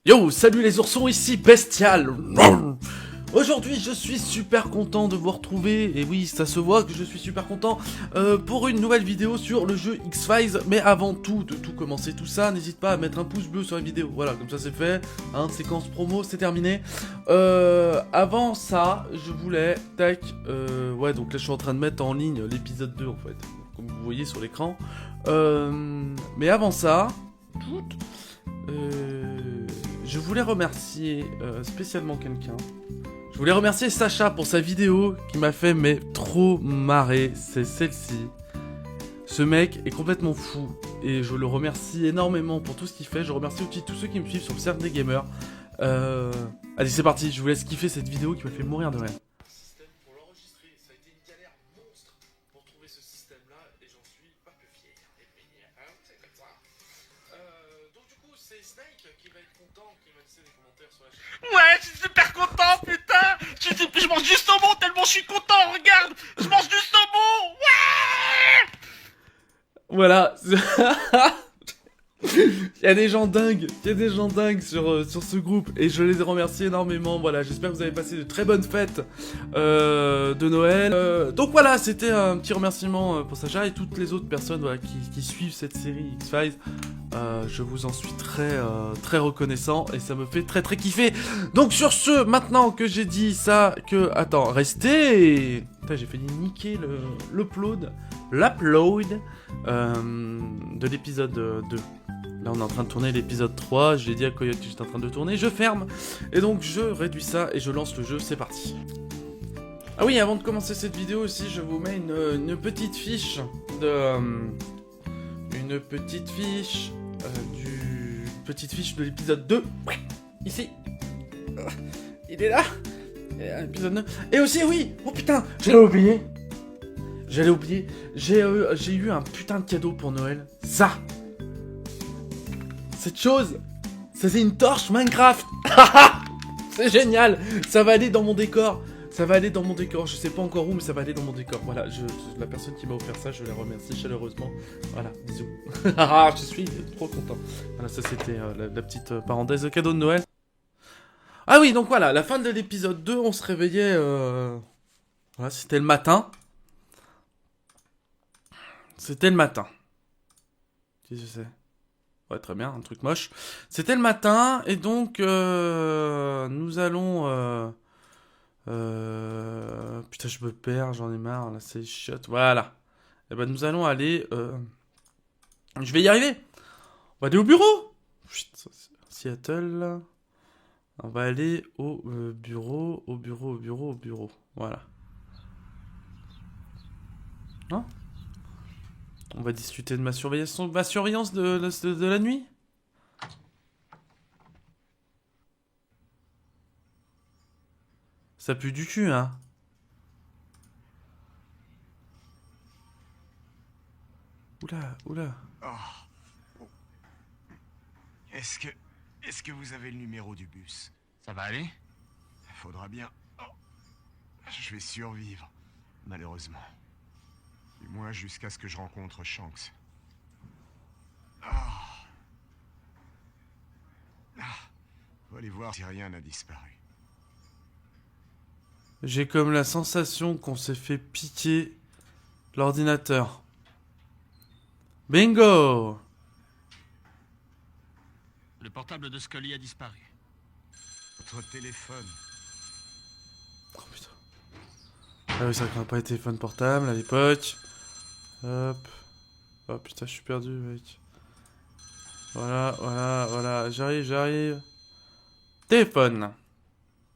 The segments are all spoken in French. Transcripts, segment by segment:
Yo, salut les oursons, ici Bestial. Aujourd'hui, je suis super content de vous retrouver, et oui, ça se voit que je suis super content, pour une nouvelle vidéo sur le jeu X-Files. Mais avant tout, de tout commencer tout ça, n'hésite pas à mettre un pouce bleu sur la vidéo, voilà, comme ça c'est fait, hein, séquence promo, c'est terminé. Avant ça, je voulais, ouais, donc là je suis en train de mettre en ligne l'épisode 2 en fait, comme vous voyez sur l'écran. Mais avant ça, je voulais remercier spécialement quelqu'un. Je voulais remercier Sacha pour sa vidéo qui m'a fait trop marrer, c'est celle-ci. Ce mec est complètement fou et je le remercie énormément pour tout ce qu'il fait. Je remercie aussi tous ceux qui me suivent sur le cercle des gamers. Allez, c'est parti, je vous laisse kiffer cette vidéo qui m'a fait mourir de rire. Système pour l'enregistrer, ça a été une galère monstre pour trouver ce système-là et j'en suis pas plus fier. Et puis, c'est comme ça. Donc du coup, c'est Snake qui va être content, qui va laisser des commentaires sur la chaîne. Ouais, je suis super content, putain. Je mange du saumon tellement je suis content, regarde. Je mange du saumon. Ouais. Voilà. Il y a des gens dingues, sur ce groupe et je les remercie énormément. Voilà, j'espère que vous avez passé de très bonnes fêtes de Noël. Donc voilà, c'était un petit remerciement pour Sacha et toutes les autres personnes voilà, qui suivent cette série X-Files. Je vous en suis très reconnaissant et ça me fait très kiffer. Donc sur ce, maintenant que j'ai dit ça, attends, restez. Putain, j'ai failli niquer l'upload de l'épisode 2. Là on est en train de tourner l'épisode 3, j'ai dit à Coyote que j'étais en train de tourner, je ferme. Et donc je réduis ça et je lance le jeu, c'est parti. Ah oui, avant de commencer cette vidéo aussi, je vous mets une petite fiche de... Petite fiche de l'épisode 2. Ici. Il est là. Épisode 9. Et aussi, oui. Oh putain, j'allais oublier. J'ai eu un putain de cadeau pour Noël. Ça. Cette chose, c'est une torche Minecraft. C'est génial. Ça va aller dans mon décor. Je sais pas encore où, mais ça va aller dans mon décor. Voilà, la personne qui m'a offert ça, je la remercie chaleureusement. Voilà, bisous. Je suis trop content. Voilà, ça c'était la petite parenthèse de cadeau de Noël. Ah oui, donc voilà, la fin de l'épisode 2, on se réveillait... Voilà, c'était le matin. Qu'est-ce que c'est? Ouais, très bien, un truc moche. C'était le matin, et donc nous allons... Putain, je me perds, j'en ai marre, là, c'est chiotte. Voilà. Et ben, nous allons aller... Je vais y arriver. On va aller au bureau. Putain, Seattle. On va aller au bureau, au bureau. Voilà. Non? On va discuter de ma surveillance de la nuit. Ça pue du cul, hein. Oula. Oh. Est-ce que vous avez le numéro du bus? Ça va aller? Faudra bien. Oh. Je vais survivre, malheureusement. Du moins jusqu'à ce que je rencontre Shanks. Faut aller voir si rien n'a disparu. J'ai comme la sensation qu'on s'est fait piquer l'ordinateur. Bingo! Le portable de Scully a disparu. Votre téléphone. Oh putain. Ah oui, c'est vrai qu'on n'a pas de téléphone portable à l'époque. Hop. Oh putain, je suis perdu, mec. Voilà. J'arrive. Téléphone.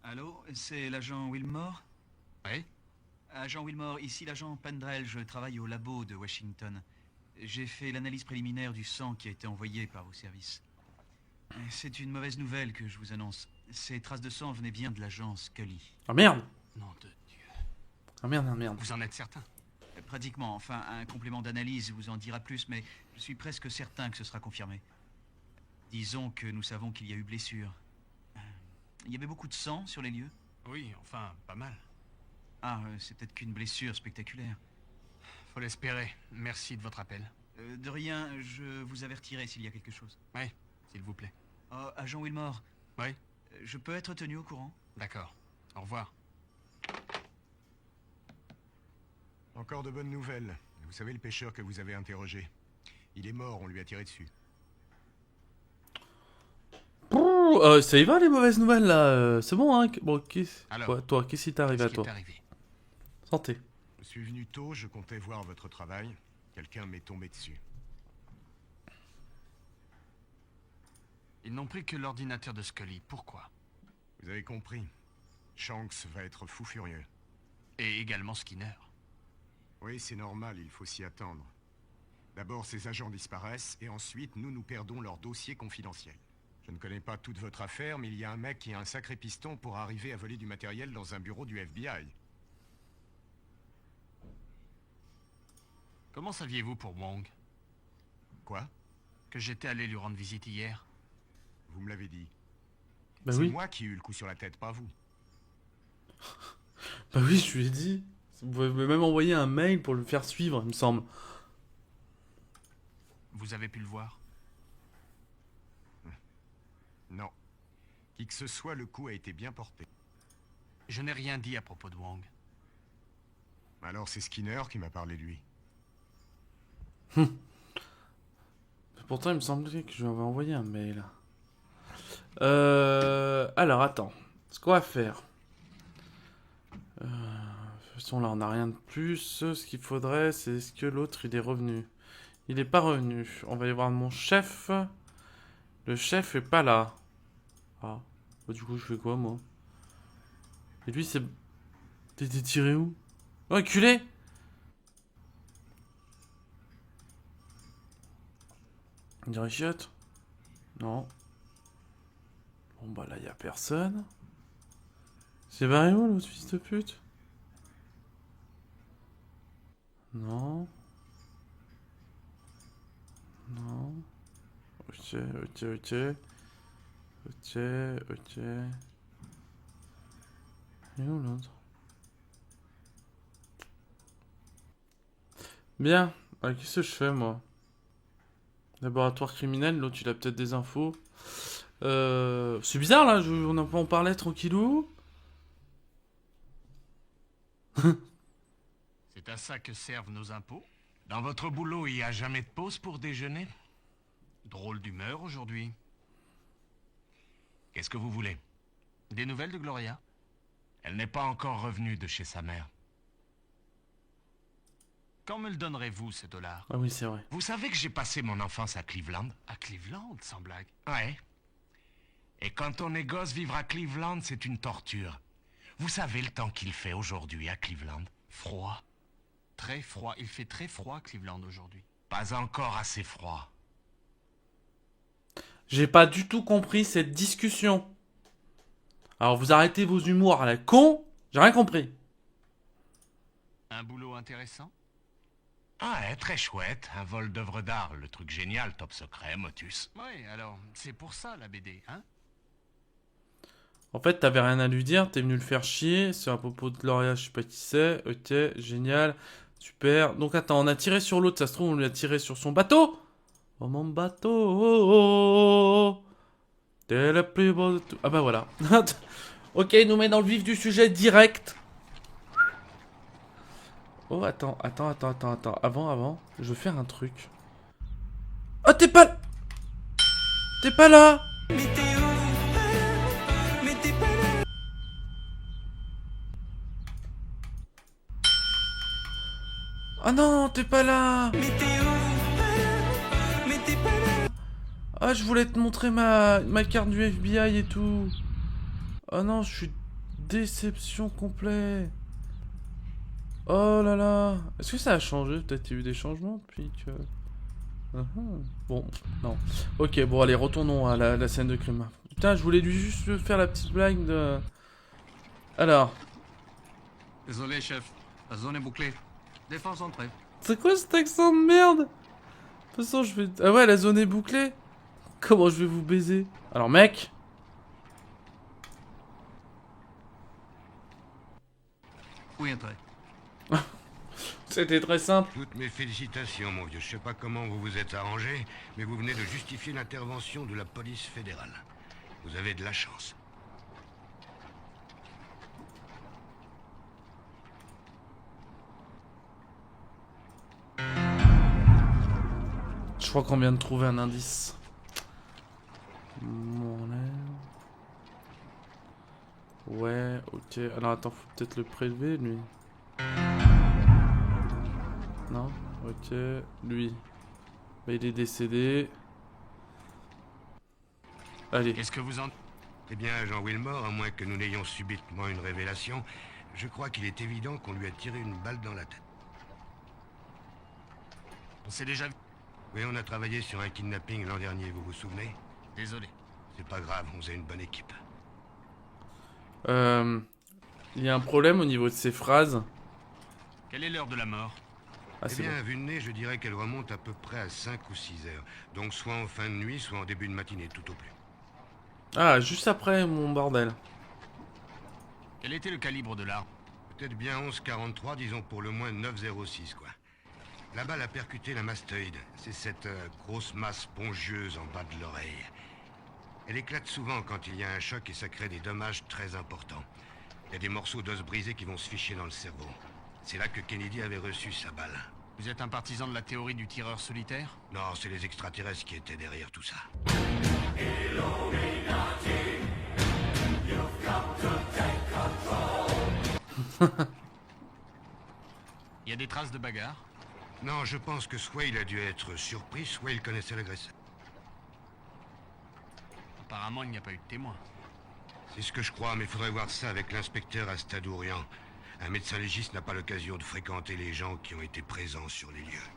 Allô, c'est l'agent Wilmore? Oui. Agent Wilmore, ici l'agent Pendrell, je travaille au labo de Washington. J'ai fait l'analyse préliminaire du sang qui a été envoyé par vos services. C'est une mauvaise nouvelle que je vous annonce. Ces traces de sang venaient bien de l'agent Scully. Ah merde! Nom de Dieu. Ah merde. Vous en êtes certain? Pratiquement, enfin, un complément d'analyse vous en dira plus, mais je suis presque certain que ce sera confirmé. Disons que nous savons qu'il y a eu blessure. Il y avait beaucoup de sang sur les lieux? Oui, enfin, pas mal. Ah, c'est peut-être qu'une blessure spectaculaire. Faut l'espérer. Merci de votre appel. De rien, je vous avertirai s'il y a quelque chose. Oui, s'il vous plaît. Oh, agent Wilmore, Oui. Je peux être tenu au courant? D'accord. Au revoir. Encore de bonnes nouvelles. Vous savez le pêcheur que vous avez interrogé? Il est mort, on lui a tiré dessus. Ça y va les mauvaises nouvelles là, c'est bon hein. Bon, Alors, ouais, toi, qu'est-ce qui t'est arrivé à Qu'est-ce qui toi? est arrivé? Santé. Je suis venu tôt, je comptais voir votre travail. Quelqu'un m'est tombé dessus. Ils n'ont pris que l'ordinateur de Scully. Pourquoi? Vous avez compris. Shanks va être fou furieux. Et également Skinner. Oui, c'est normal, il faut s'y attendre. D'abord, ces agents disparaissent, et ensuite, nous perdons leur dossier confidentiel. Je ne connais pas toute votre affaire, mais il y a un mec qui a un sacré piston pour arriver à voler du matériel dans un bureau du FBI. Comment saviez-vous pour Wong? Quoi? Que j'étais allé lui rendre visite hier? Vous me l'avez dit. Bah C'est oui. moi qui ai eu le coup sur la tête, pas vous. Bah oui, je lui ai dit. Vous pouvez même envoyer un mail pour le faire suivre, il me semble. Vous avez pu le voir? Non. Qui que ce soit, le coup a été bien porté. Je n'ai rien dit à propos de Wong. Alors c'est Skinner qui m'a parlé de lui. Pourtant, il me semblait que je lui avais envoyé un mail. Alors, attends. Ce qu'on va faire. De toute façon, là, on n'a rien de plus. Ce qu'il faudrait, c'est est-ce que l'autre, il est revenu? Il est pas revenu. On va aller voir mon chef. Le chef est pas là. Ah. Bah, du coup, je fais quoi, moi? Et lui, c'est... T'es tiré où? Oh, enculé! On dirait chiotte? Non. Bon, bah là, y a personne. C'est barré où, l'autre fils de pute? Non. Non. Ok, ok, ok. Ok, ok. Et où l'autre? Bien. Qu'est-ce que je fais, moi? Laboratoire criminel, l'autre il a peut-être des infos. C'est bizarre là, on peut en parler tranquillou. C'est à ça que servent nos impôts? Dans votre boulot, il n'y a jamais de pause pour déjeuner? Drôle d'humeur aujourd'hui. Qu'est-ce que vous voulez? Des nouvelles de Gloria? Elle n'est pas encore revenue de chez sa mère. Quand me le donnerez-vous, ces dollars? Ah oui, c'est vrai. Vous savez que j'ai passé mon enfance à Cleveland? À Cleveland, sans blague. Ouais. Et quand on est gosse, vivre à Cleveland, c'est une torture. Vous savez le temps qu'il fait aujourd'hui à Cleveland? Froid. Très froid. Il fait très froid à Cleveland aujourd'hui. Pas encore assez froid. J'ai pas du tout compris cette discussion. Alors vous arrêtez vos humours à la con, j'ai rien compris. Un boulot intéressant? Ah ouais, très chouette. Un vol d'œuvres d'art, le truc génial, top secret, motus. Oui, alors, c'est pour ça la BD, hein? En fait, t'avais rien à lui dire, t'es venu le faire chier. C'est à propos de Gloria, je sais pas qui c'est. Ok, génial, super. Donc attends, on a tiré sur l'autre, ça se trouve on lui a tiré sur son bateau. Oh mon bateau, oh, oh, oh. T'es le plus beau de tout. Ah bah voilà. Ok, il nous met dans le vif du sujet direct. Oh, attends. Avant, je veux faire un truc. Oh, t'es pas... T'es pas là. Oh non, t'es pas là. Ah, je voulais te montrer ma carte du FBI et tout. Oh non, je suis... Déception complète. Oh là là. Est-ce que ça a changé? Peut-être qu'il y a eu des changements depuis que... Bon, non. Ok, bon, allez, retournons à la scène de crime. Putain, je voulais lui juste faire la petite blague de... Alors. Désolé, chef. La zone est bouclée. Défense entrée. C'est quoi cet accent de merde? De toute façon, je vais... Ah ouais, la zone est bouclée. Comment je vais vous baiser? Alors, mec... Oui, entrée. C'était très simple. Toutes mes félicitations, mon vieux. Je sais pas comment vous vous êtes arrangé, mais vous venez de justifier l'intervention de la police fédérale. Vous avez de la chance. Je crois qu'on vient de trouver un indice. Ouais, ok. Alors attends, faut peut-être le prélever, lui. Non? Ok, lui. Bah, il est décédé. Allez. Qu'est-ce que vous en... Eh bien, Jean Wilmore, à moins que nous n'ayons subitement une révélation, je crois qu'il est évident qu'on lui a tiré une balle dans la tête. On s'est déjà vu. Oui, on a travaillé sur un kidnapping l'an dernier, vous vous souvenez? Désolé. C'est pas grave, on faisait une bonne équipe. Il y a un problème au niveau de ces phrases. Quelle est l'heure de la mort? Ah, Eh c'est bien, bon. à vue de nez, je dirais qu'elle remonte à peu près à 5 ou 6 heures. Donc soit en fin de nuit, soit en début de matinée, tout au plus. Ah, juste après mon bordel. Quel était le calibre de l'arme? Peut-être bien 11,43, disons pour le moins 9,06, quoi. La balle a percuté la mastoïde. C'est cette grosse masse spongieuse en bas de l'oreille. Elle éclate souvent quand il y a un choc et ça crée des dommages très importants. Il y a des morceaux d'os brisés qui vont se ficher dans le cerveau. C'est là que Kennedy avait reçu sa balle. Vous êtes un partisan de la théorie du tireur solitaire? Non, c'est les extraterrestres qui étaient derrière tout ça. Il y a des traces de bagarre? Non, je pense que soit il a dû être surpris, soit il connaissait l'agresseur. Apparemment, il n'y a pas eu de témoin. C'est ce que je crois, mais il faudrait voir ça avec l'inspecteur Astadourian. Un médecin légiste n'a pas l'occasion de fréquenter les gens qui ont été présents sur les lieux.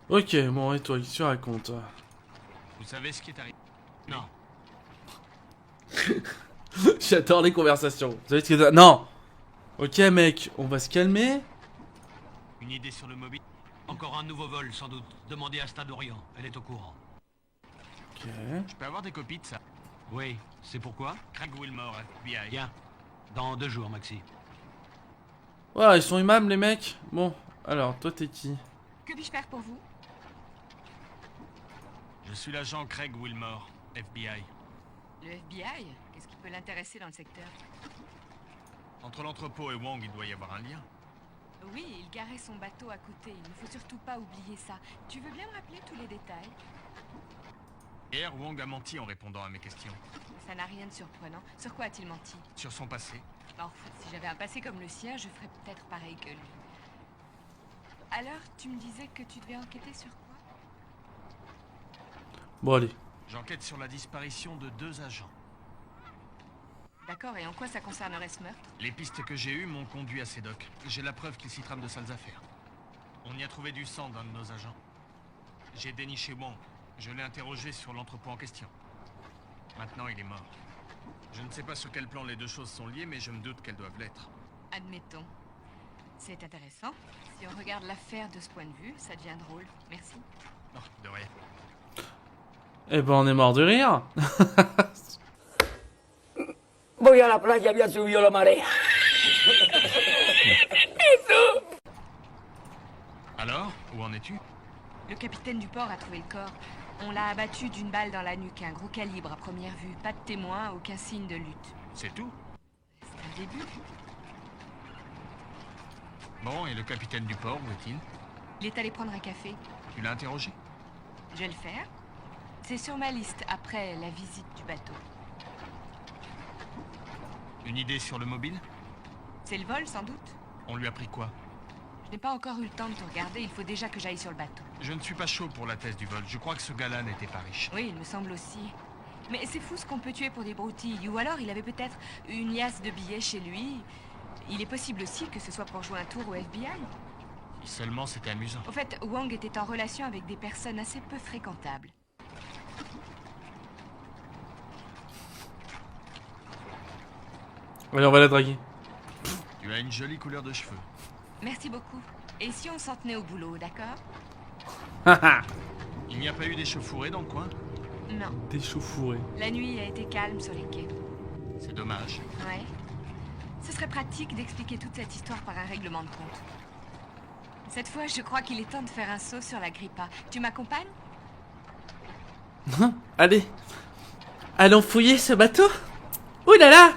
Ok, bon, et toi, qu'est-ce que tu racontes? Vous savez ce qui est arrivé? Non. J'adore les conversations. Vous savez ce que... Non. Ok, mec, on va se calmer. Une idée sur le mobile? Encore un nouveau vol, sans doute. Demandez à Stade Orient, elle est au courant. Ok. Je peux avoir des copies de ça? Oui, c'est pourquoi? Craig Wilmore, FBI. Bien. Dans 2 jours, Maxi. Ouais, ils sont imams, les mecs. Bon, alors, toi, t'es qui? Que puis-je faire pour vous? Je suis l'agent Craig Wilmore, FBI. Le FBI? Qu'est-ce qui peut l'intéresser dans le secteur? Entre l'entrepôt et Wong, il doit y avoir un lien. Oui, il garait son bateau à côté. Il ne faut surtout pas oublier ça. Tu veux bien me rappeler tous les détails? Hier, Wong a menti en répondant à mes questions. Ça n'a rien de surprenant. Sur quoi a-t-il menti? Sur son passé. Enfin, si j'avais un passé comme le sien, je ferais peut-être pareil que lui. Alors, tu me disais que tu devais enquêter sur quoi? Bon, allez. J'enquête sur la disparition de 2 agents. D'accord, et en quoi ça concernerait ce meurtre? Les pistes que j'ai eues m'ont conduit à Sedok. J'ai la preuve qu'il s'y trame de sales affaires. On y a trouvé du sang d'un de nos agents. J'ai déniché Wong. Je l'ai interrogé sur l'entrepôt en question. Maintenant, il est mort. Je ne sais pas sur quel plan les deux choses sont liées, mais je me doute qu'elles doivent l'être. Admettons. C'est intéressant. Si on regarde l'affaire de ce point de vue, ça devient drôle. Merci. Non, de rien. Eh ben, on est mort de rire. Voy a la playa, había subido la marea. Alors, où en es-tu? Le capitaine du port a trouvé le corps. On l'a abattu d'une balle dans la nuque, un gros calibre à première vue. Pas de témoin, aucun signe de lutte. C'est tout? C'est un début. Bon, et le capitaine du port, où est-il? Il est allé prendre un café. Tu l'as interrogé? Je vais le faire. C'est sur ma liste après la visite du bateau. Une idée sur le mobile? C'est le vol, sans doute? On lui a pris quoi? Je n'ai pas encore eu le temps de tout regarder. Il faut déjà que j'aille sur le bateau. Je ne suis pas chaud pour la thèse du vol. Je crois que ce gars-là n'était pas riche. Oui, il me semble aussi. Mais c'est fou ce qu'on peut tuer pour des broutilles. Ou alors il avait peut-être une liasse de billets chez lui. Il est possible aussi que ce soit pour jouer un tour au FBI. Si seulement c'était amusant. Au fait, Wong était en relation avec des personnes assez peu fréquentables. Allez, on va la draguer. Tu as une jolie couleur de cheveux. Merci beaucoup. Et si on s'en tenait au boulot, d'accord? Il n'y a pas eu d'échauffourée dans le coin? Non. Des chauffourés. La nuit a été calme sur les quais. C'est dommage. Ouais. Ce serait pratique d'expliquer toute cette histoire par un règlement de compte. Cette fois, je crois qu'il est temps de faire un saut sur la grippa. Tu m'accompagnes? Allez. Allons fouiller ce bateau. Ouh là là.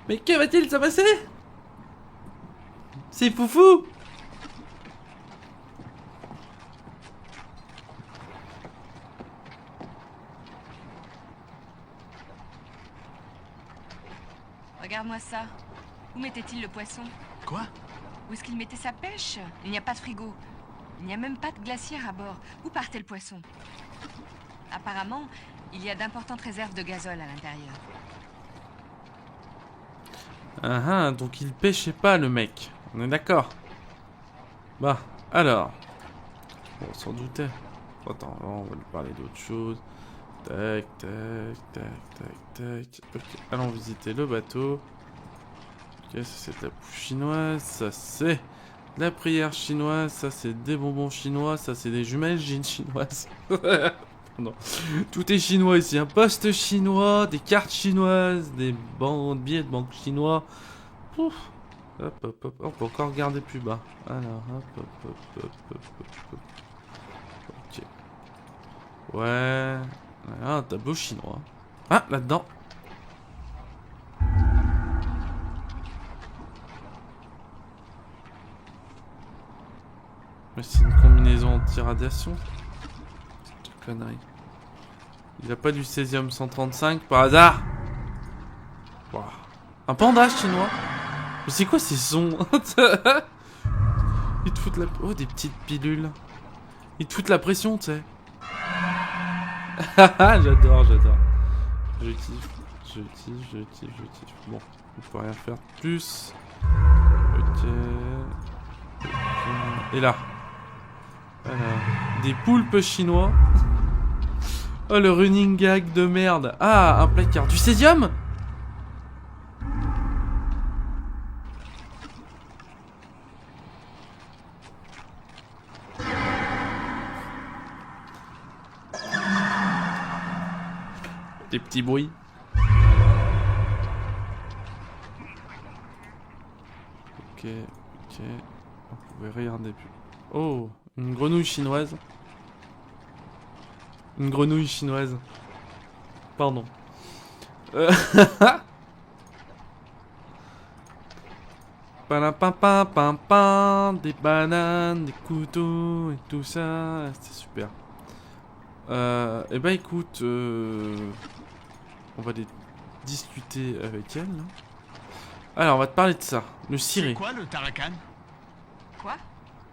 Mais que va-t-il se passer? C'est foufou. Regarde-moi ça. Où mettait-il le poisson? Quoi? Où est-ce qu'il mettait sa pêche? Il n'y a pas de frigo. Il n'y a même pas de glacière à bord. Où partait le poisson? Apparemment, il y a d'importantes réserves de gazole à l'intérieur. Ah ah, donc il pêchait pas le mec. On est d'accord. Bah, alors. Bon, on s'en doutait. Attends, on va lui parler d'autre chose. Tac, tac, tac, tac, tac. Ok, allons visiter le bateau. Ok, ça c'est de la bouffe chinoise. Ça c'est de la prière chinoise. Ça c'est des bonbons chinois. Ça c'est des jumelles chinoises. Non. Tout est chinois ici. Un poste chinois, des cartes chinoises, des billets de banque chinois. Pouf. Hop, hop, hop. On peut encore regarder plus bas. Alors, hop, hop, hop, hop, hop, hop, hop. Ok. Ouais. Ah, un tableau chinois. Ah, là-dedans. Mais c'est une combinaison anti-radiation. C'est une connerie. Il a pas du césium 135 par hasard? Wow. Un panda chinois? Mais c'est quoi ces sons? Ils te foutent la... Oh, des petites pilules. Ils te foutent la pression, tu sais. J'adore, j'adore. Je kiffe, je kiffe, je kiffe, je kiffe. Bon, on peut rien faire de plus. Ok. Et là. Voilà. Des poulpes chinois. Oh, le running gag de merde. Ah, un placard. Du césium? Des petits bruits. Ok, ok. On pouvait regarder plus. Oh, une grenouille chinoise. Une grenouille chinoise. Pardon. Pam, des bananes, des couteaux et tout ça. C'est super. Eh ben écoute, on va discuter avec elle. Là. Alors, on va te parler de ça. Le ciré. C'est quoi le tarakan? Quoi?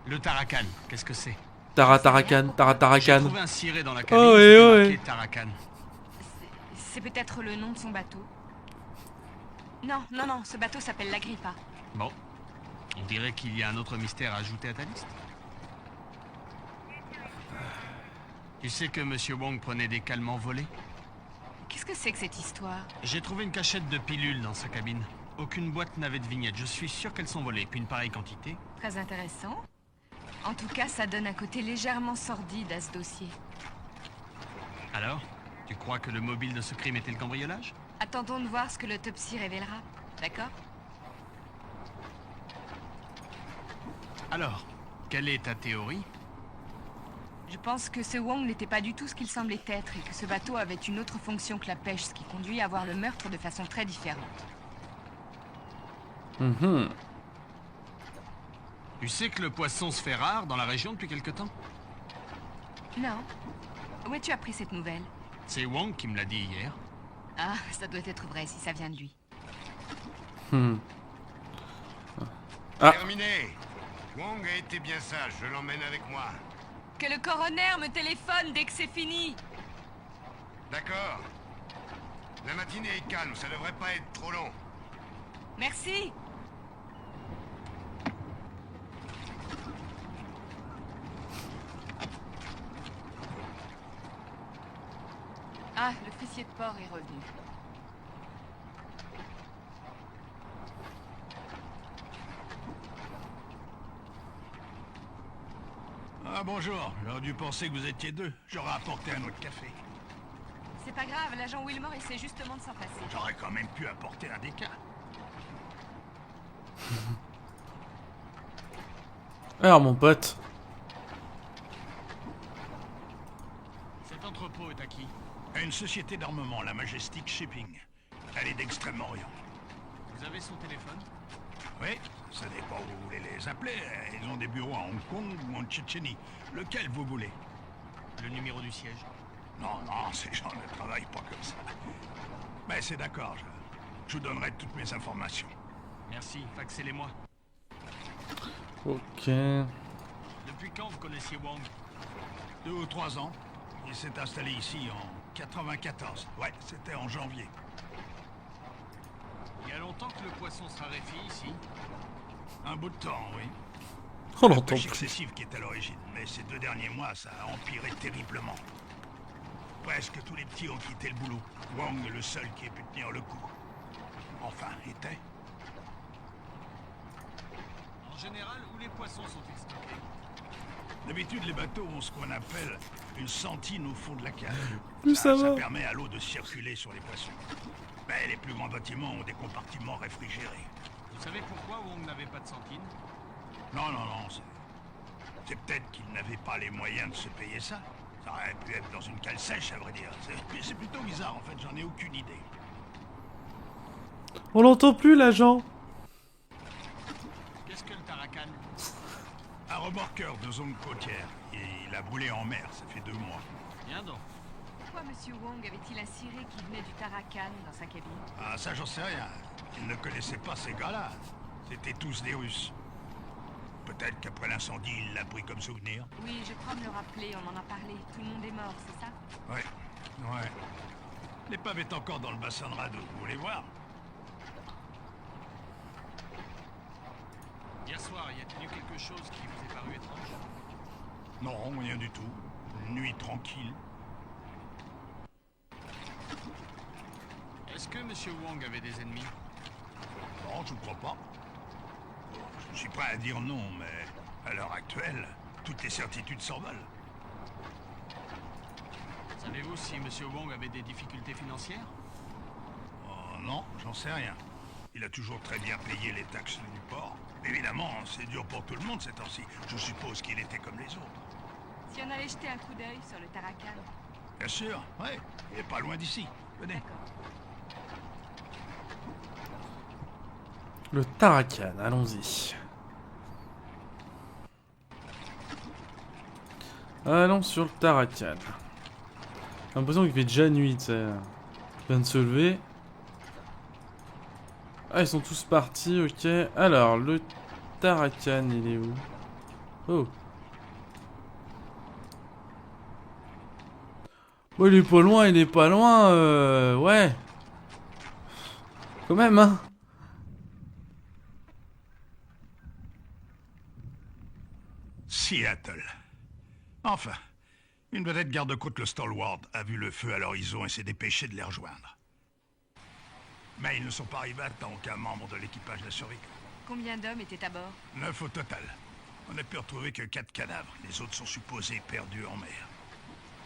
Le tarakan, qu'est-ce que c'est? Taratarakan, J'ai taratarakan. trouvé un ciré dans la cabine. Oh, c'était ouais, marqué ouais. Tarakan. C'est peut-être le nom de son bateau. Non, non, non, ce bateau s'appelle l'Agrippa. Bon, on dirait qu'il y a un autre mystère à ajouter à ta liste. Tu sais que Monsieur Wong prenait des calmants volés? Qu'est-ce que c'est que cette histoire? J'ai trouvé une cachette de pilules dans sa cabine. Aucune boîte n'avait de vignette. Je suis sûr qu'elles sont volées. Puis une pareille quantité. Très intéressant. En tout cas, ça donne un côté légèrement sordide à ce dossier. Alors, tu crois que le mobile de ce crime était le cambriolage? Attendons de voir ce que l'autopsie révélera. D'accord? Alors, quelle est ta théorie? Je pense que ce Wong n'était pas du tout ce qu'il semblait être et que ce bateau avait une autre fonction que la pêche, ce qui conduit à voir le meurtre de façon très différente. Tu sais que le poisson se fait rare dans la région depuis quelque temps? Non. Où as-tu appris cette nouvelle? C'est Wong qui me l'a dit hier. Ah, ça doit être vrai si ça vient de lui. Ah. Terminé. Wong a été bien sage, je l'emmène avec moi. Que le coroner me téléphone dès que c'est fini. D'accord. La matinée est calme, ça devrait pas être trop long. Merci. Ah, l'officier de port est revenu. Ah bonjour, j'aurais dû penser que vous étiez deux. J'aurais apporté un autre café. C'est pas grave, l'agent Wilmore essaie justement de s'en passer. J'aurais quand même pu apporter un déca. Alors mon pote. C'est Cet entrepôt est à qui? À une société d'armement, la Majestic Shipping. Elle est d'Extrême-Orient. Vous avez son téléphone? Oui, ça dépend où vous voulez les appeler. Ils ont des bureaux à Hong Kong ou en Tchétchénie. Lequel vous voulez? Le numéro du siège? Non, non, ces gens ne travaillent pas comme ça. Mais c'est d'accord, je vous donnerai toutes mes informations. Merci, faxez-les-moi. Ok. Depuis quand vous connaissiez Wang? 2 ou 3 ans. Il s'est installé ici en 94. Ouais, c'était en janvier. Il y a longtemps que le poisson se raréfie ici? Un bout de temps, oui. On La l'entend pêche plus. excessive qui est à l'origine, mais ces 2 derniers mois, ça a empiré terriblement. Presque tous les petits ont quitté le boulot. Wang est le seul qui ait pu tenir le coup. Enfin, était. En général, où les poissons sont-ils stockés? D'habitude, les bateaux ont ce qu'on appelle une sentine au fond de la cale. Plus ça Ça va. permet à l'eau de circuler sur les poissons. Mais les plus grands bâtiments ont des compartiments réfrigérés. Vous savez pourquoi Wang n'avait pas de sentine? Non, non, non, c'est peut-être qu'ils n'avaient pas les moyens de se payer ça. Ça aurait pu être dans une cale sèche, à vrai dire. C'est plutôt bizarre, en fait, j'en ai aucune idée. On l'entend plus, l'agent. Qu'est-ce que le Tarakan? Un remorqueur de zone côtière. Et il a brûlé en mer, ça fait 2 mois. Viens donc. Pourquoi M. Wang avait-il un ciré qui venait du Tarakan dans sa cabine? Ah, ça, j'en sais rien. Il ne connaissait pas ces gars-là. C'était tous des Russes. Peut-être qu'après l'incendie, il l'a pris comme souvenir. Oui, je crois me le rappeler, on en a parlé. Tout le monde est mort, c'est ça? Ouais, ouais. L'épave est encore dans le bassin de radeau. Vous voulez voir? Hier soir, y a-t-il eu quelque chose qui vous est paru étrange? Non, rien du tout. Une nuit tranquille. Est-ce que M. Wang avait des ennemis? Non, je ne crois pas. Je suis prêt à dire non, mais à l'heure actuelle, toutes les certitudes s'envolent. Savez-vous si M. Wang avait des difficultés financières? Oh non, j'en sais rien. Il a toujours très bien payé les taxes du port. Évidemment, c'est dur pour tout le monde ces temps-ci. Je suppose qu'il était comme les autres. Si on allait jeter un coup d'œil sur le Tarakan. Bien sûr, ouais. Il est pas loin d'ici. Venez. D'accord. Le Tarakan, allons-y. Allons sur le Tarakan. J'ai l'impression qu'il fait déjà nuit, tu sais. Il vient de se lever. Ah, ils sont tous partis, ok. Alors, le Tarakan, il est où? Oh. Oh, il est pas loin, ouais. Quand même, hein. Seattle. Enfin, une vedette garde-côte, le Stalwart, a vu le feu à l'horizon et s'est dépêché de les rejoindre. Mais ils ne sont pas arrivés à temps qu'un membre de l'équipage n'a survécu. Combien d'hommes étaient à bord? 9 au total. On n'a pu retrouver que 4 cadavres. Les autres sont supposés perdus en mer.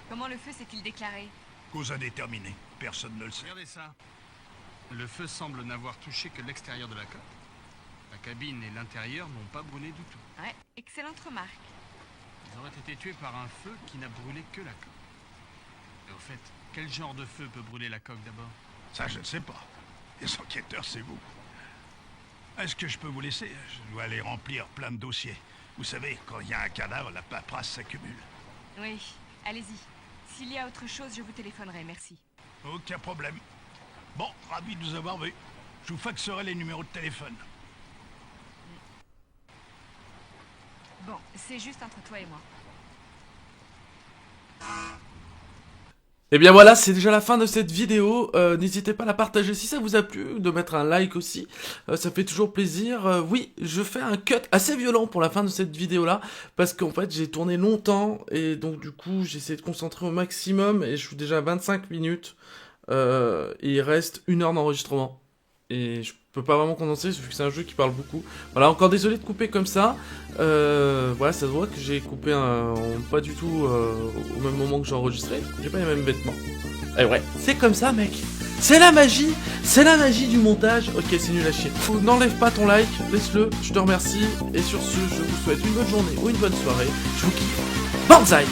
Comment le feu s'est-il déclaré? Cause indéterminée. Personne ne le sait. Regardez ça. Le feu semble n'avoir touché que l'extérieur de la coque. La cabine et l'intérieur n'ont pas brûlé du tout. Ouais, excellente remarque. Ils auraient été tués par un feu qui n'a brûlé que la coque. Et au fait, quel genre de feu peut brûler la coque d'abord? Ça, je ne sais pas. Les enquêteurs, c'est vous. Est-ce que je peux vous laisser? Je dois aller remplir plein de dossiers. Vous savez, quand il y a un cadavre, la paperasse s'accumule. Oui, allez-y. S'il y a autre chose, je vous téléphonerai, merci. Aucun problème. Bon, ravi de vous avoir vu. Je vous faxerai les numéros de téléphone. Bon, c'est juste entre toi et moi. Et bien voilà, c'est déjà la fin de cette vidéo. N'hésitez pas à la partager si ça vous a plu, de mettre un like aussi. Ça fait toujours plaisir. Oui, je fais un cut assez violent pour la fin de cette vidéo-là, parce qu'en fait, j'ai tourné longtemps, et donc du coup, j'ai essayé de concentrer au maximum, et je suis déjà à 25 minutes. Et il reste 1 heure d'enregistrement. Et je peux pas vraiment condenser, vu que c'est un jeu qui parle beaucoup. Voilà, encore désolé de couper comme ça. Voilà, ça se voit que j'ai coupé pas du tout au même moment que j'ai enregistré. J'ai pas les mêmes vêtements. Et ouais, c'est comme ça, mec. C'est la magie du montage. Ok, c'est nul à chier. N'enlève pas ton like, laisse-le, je te remercie. Et sur ce, je vous souhaite une bonne journée ou une bonne soirée. Je vous kiffe. Banzai!